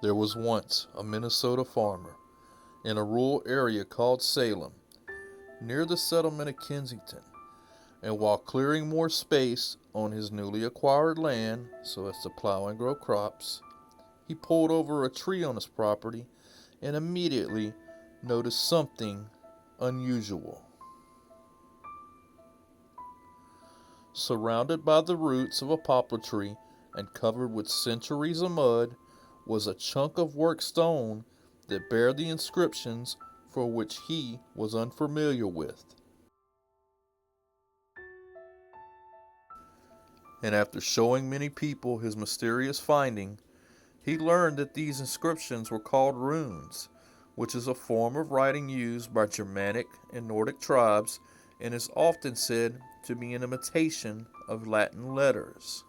There was once a Minnesota farmer in a rural area called Salem, near the settlement of Kensington, and while clearing more space on his newly acquired land so as to plow and grow crops, he pulled over a tree on his property and immediately noticed something unusual. Surrounded by the roots of a poplar tree and covered with centuries of mud was a chunk of worked stone that bare the inscriptions for which he was unfamiliar with. And after showing many people his mysterious finding, he learned that these inscriptions were called runes, which is a form of writing used by Germanic and Nordic tribes and is often said to be an imitation of Latin letters.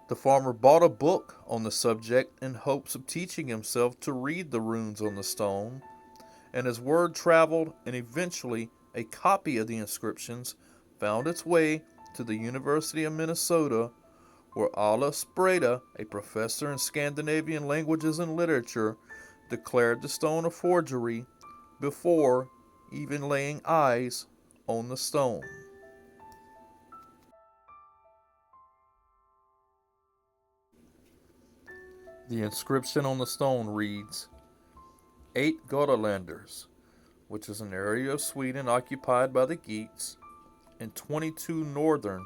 The farmer bought a book on the subject in hopes of teaching himself to read the runes on the stone, and as word traveled and eventually a copy of the inscriptions found its way to the University of Minnesota, where Alla Spreda, a professor in Scandinavian languages and literature, declared the stone a forgery before even laying eyes on the stone. The inscription on the stone reads, 8 Gotalanders, which is an area of Sweden occupied by the Geats, and 22 northern,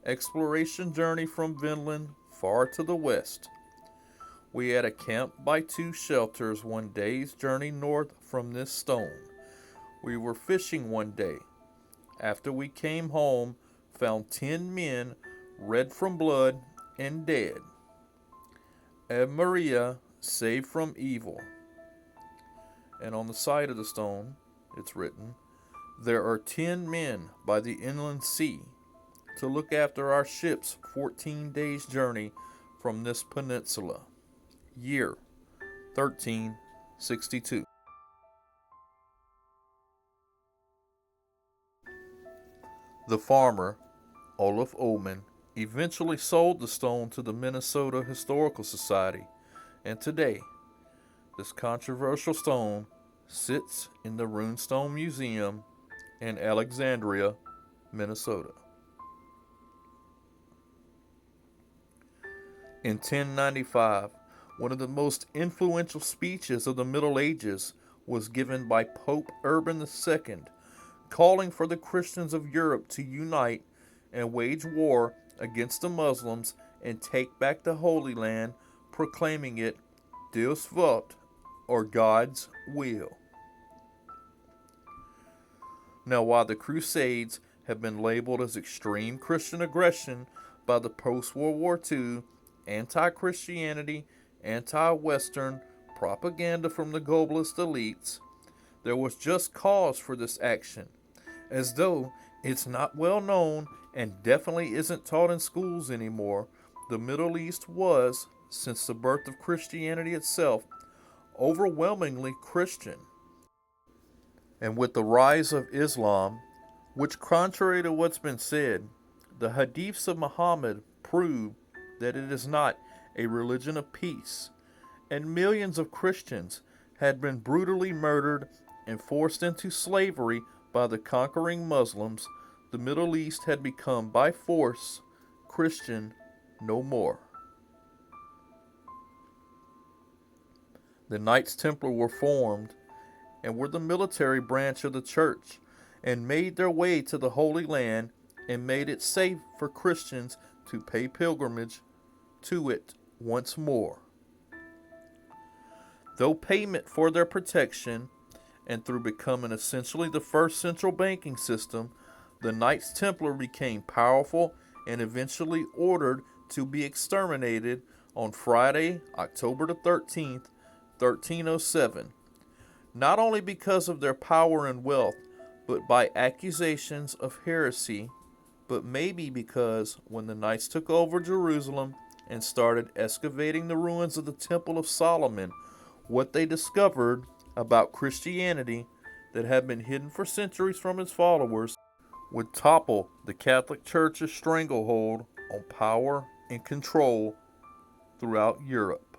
exploration journey from Vinland far to the west. We had a camp by 2 shelters 1 day's journey north from this stone. We were fishing one day. After we came home, found 10 men red from blood and dead. Maria saved from evil. And on the side of the stone, it's written, there are 10 men by the inland sea to look after our ship's 14 days' journey from this peninsula. Year 1362. The farmer, Olaf Oman, eventually sold the stone to the Minnesota Historical Society, and today, this controversial stone sits in the Runestone Museum in Alexandria, Minnesota. In 1095, one of the most influential speeches of the Middle Ages was given by Pope Urban II, calling for the Christians of Europe to unite and wage war against the Muslims and take back the Holy Land, proclaiming it Deus vult, or God's will. Now, while the Crusades have been labeled as extreme Christian aggression by the post-World War II, anti-Christianity, anti-Western propaganda from the globalist elites, there was just cause for this action, as though it's not well known and definitely isn't taught in schools anymore. The Middle East was, since the birth of Christianity itself, overwhelmingly Christian. And with the rise of Islam, which contrary to what's been said, the hadiths of Muhammad prove that it is not a religion of peace, and millions of Christians had been brutally murdered and forced into slavery by the conquering Muslims, the Middle East had become by force Christian no more. The Knights Templar were formed and were the military branch of the church, and made their way to the Holy Land and made it safe for Christians to pay pilgrimage to it once more. Though payment for their protection, and through becoming essentially the first central banking system, the Knights Templar became powerful and eventually ordered to be exterminated on Friday, October the 13th, 1307, not only because of their power and wealth, but by accusations of heresy, but maybe because when the Knights took over Jerusalem and started excavating the ruins of the Temple of Solomon, what they discovered about Christianity that had been hidden for centuries from its followers would topple the Catholic Church's stranglehold on power and control throughout Europe.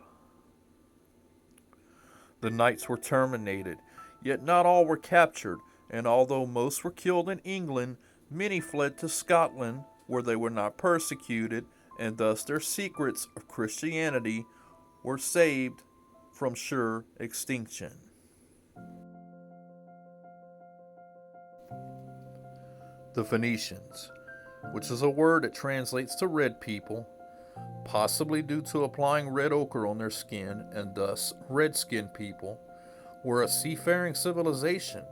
The knights were terminated, yet not all were captured, and although most were killed in England, many fled to Scotland, where they were not persecuted, and thus their secrets of Christianity were saved from sure extinction. The Phoenicians, which is a word that translates to red people, possibly due to applying red ochre on their skin and thus red-skinned people, were a seafaring civilization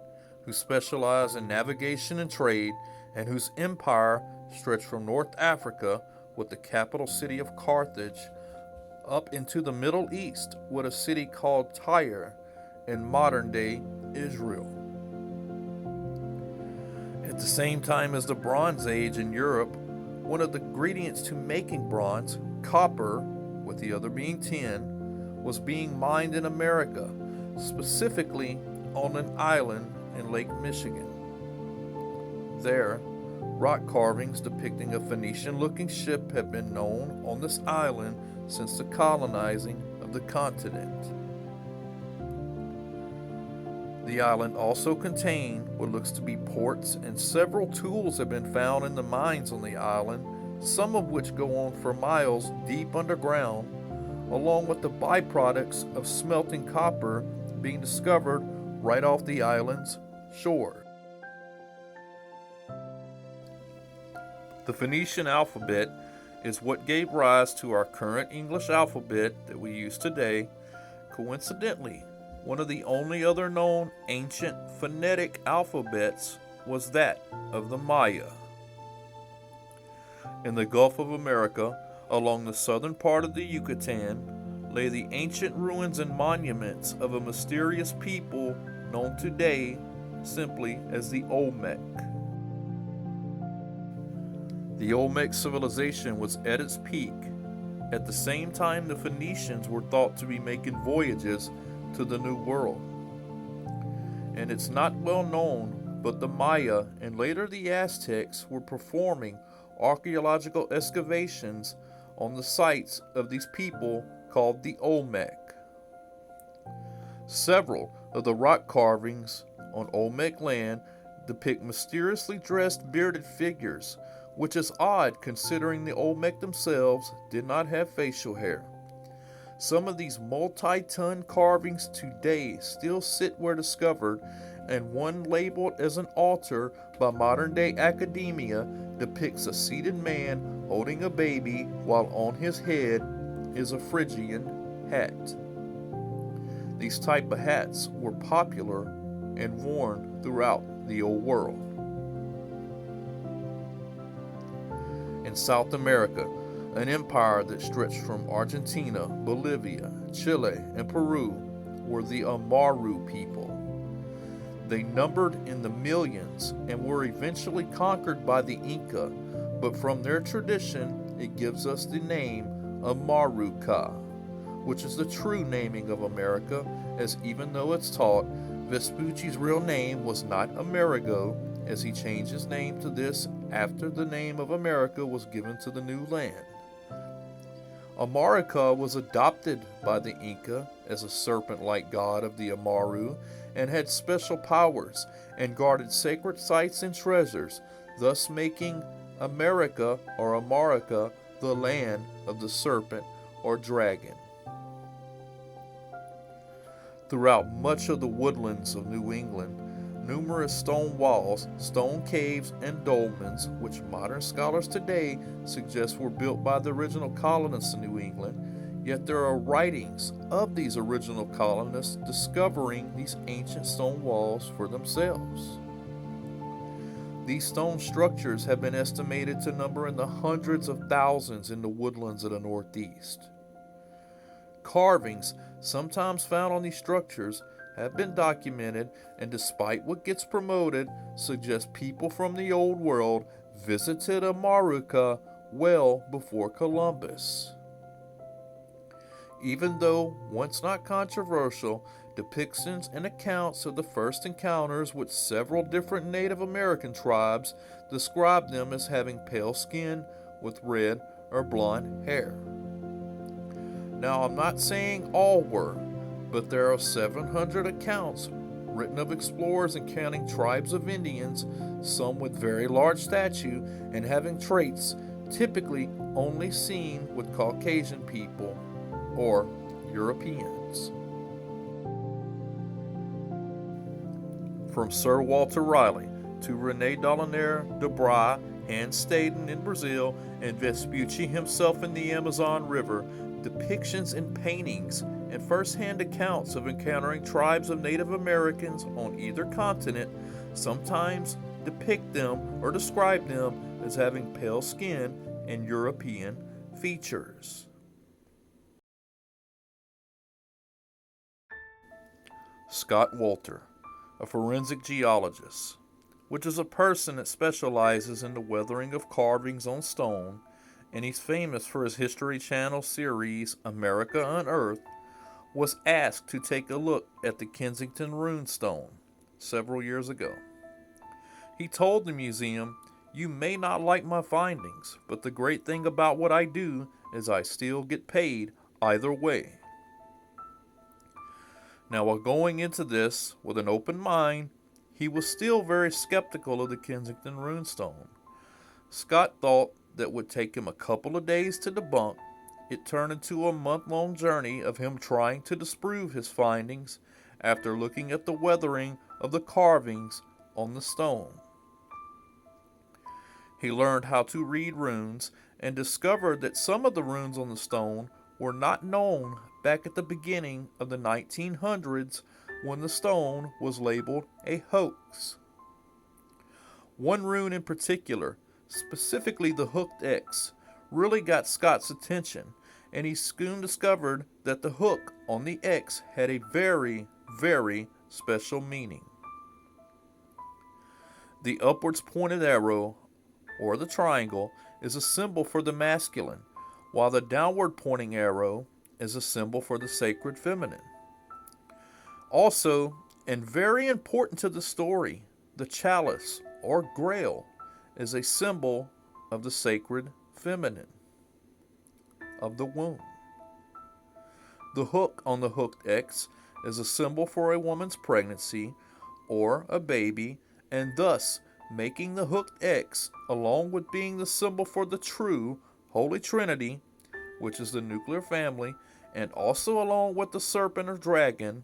who specialized in navigation and trade, and whose empire stretched from North Africa with the capital city of Carthage up into the Middle East with a city called Tyre in modern-day Israel. At the same time as the Bronze Age in Europe, one of the ingredients to making bronze, copper, with the other being tin, was being mined in America, specifically on an island in Lake Michigan. There, rock carvings depicting a Phoenician-looking ship have been known on this island since the colonizing of the continent. The island also contained what looks to be ports, and several tools have been found in the mines on the island, some of which go on for miles deep underground, along with the byproducts of smelting copper being discovered right off the island's shore. The Phoenician alphabet is what gave rise to our current English alphabet that we use today. Coincidentally, one of the only other known ancient phonetic alphabets was that of the Maya. In the Gulf of America, along the southern part of the Yucatan, lay the ancient ruins and monuments of a mysterious people known today simply as the Olmec. The Olmec civilization was at its peak at the same time the Phoenicians were thought to be making voyages to the New World. And it's not well known, but the Maya and later the Aztecs were performing archaeological excavations on the sites of these people called the Olmec. Several of the rock carvings on Olmec land depict mysteriously dressed bearded figures, which is odd considering the Olmec themselves did not have facial hair. Some of these multi-ton carvings today still sit where discovered, and one labeled as an altar by modern-day academia depicts a seated man holding a baby while on his head is a Phrygian hat. These type of hats were popular and worn throughout the old world. In South America, an empire that stretched from Argentina, Bolivia, Chile, and Peru were the Amaru people. They numbered in the millions and were eventually conquered by the Inca, but from their tradition it gives us the name Amaruca, which is the true naming of America, as even though it's taught Vespucci's real name was not Amerigo, as he changed his name to this after the name of America was given to the new land. Amaruca was adopted by the Inca as a serpent-like god of the Amaru and had special powers and guarded sacred sites and treasures, thus making America or Amaruca the land of the serpent or dragon. Throughout much of the woodlands of New England, numerous stone walls, stone caves, and dolmens, which modern scholars today suggest were built by the original colonists in New England, yet there are writings of these original colonists discovering these ancient stone walls for themselves. These stone structures have been estimated to number in the hundreds of thousands in the woodlands of the Northeast. Carvings, sometimes found on these structures, have been documented, and despite what gets promoted, suggest people from the old world visited Amaruca well before Columbus. Even though once not controversial, depictions and accounts of the first encounters with several different Native American tribes describe them as having pale skin with red or blonde hair. Now, I'm not saying all were, but there are 700 accounts written of explorers encountering tribes of Indians, some with very large stature and having traits typically only seen with Caucasian people or Europeans. From Sir Walter Raleigh to René Delaunay de Bry, Hans Staden in Brazil, and Vespucci himself in the Amazon River, depictions in paintings and first-hand accounts of encountering tribes of Native Americans on either continent sometimes depict them or describe them as having pale skin and European features. Scott Wolter, a forensic geologist, which is a person that specializes in the weathering of carvings on stone, and he's famous for his History Channel series America Unearthed, was asked to take a look at the Kensington runestone several years ago. He told the museum, "You may not like my findings, but the great thing about what I do is I still get paid either way." Now, while going into this with an open mind, he was still very skeptical of the Kensington runestone. Scott thought that would take him a couple of days to debunk. It turned into a month-long journey of him trying to disprove his findings after looking at the weathering of the carvings on the stone. He learned how to read runes and discovered that some of the runes on the stone were not known back at the beginning of the 1900s when the stone was labeled a hoax. One rune in particular, specifically the hooked X, really got Scott's attention, and he soon discovered that the hook on the X had a very, very special meaning. The upwards pointed arrow, or the triangle, is a symbol for the masculine, while the downward pointing arrow is a symbol for the sacred feminine. Also, and very important to the story, the chalice, or grail, is a symbol of the sacred feminine, of the womb. The hook on the hooked X is a symbol for a woman's pregnancy or a baby, and thus making the hooked X, along with being the symbol for the true Holy Trinity, which is the nuclear family, and also along with the serpent or dragon,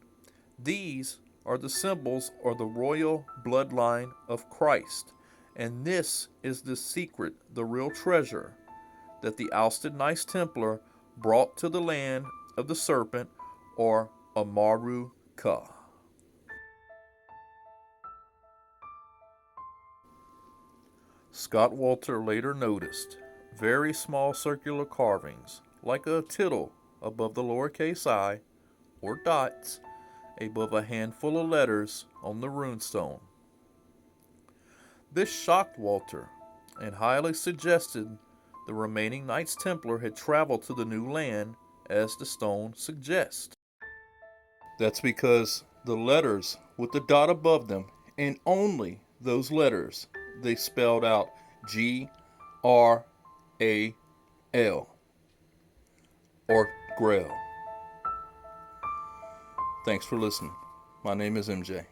these are the symbols or the royal bloodline of Christ. And this is the secret, the real treasure, that the ousted Knights Templar brought to the land of the serpent, or Amaruca. Scott Wolter later noticed very small circular carvings, like a tittle above the lowercase I, or dots above a handful of letters on the runestone. This shocked Wolter and highly suggested the remaining Knights Templar had traveled to the new land as the stone suggests. That's because the letters with the dot above them, and only those letters, they spelled out G-R-A-L, or Grail. Thanks for listening. My name is MJ.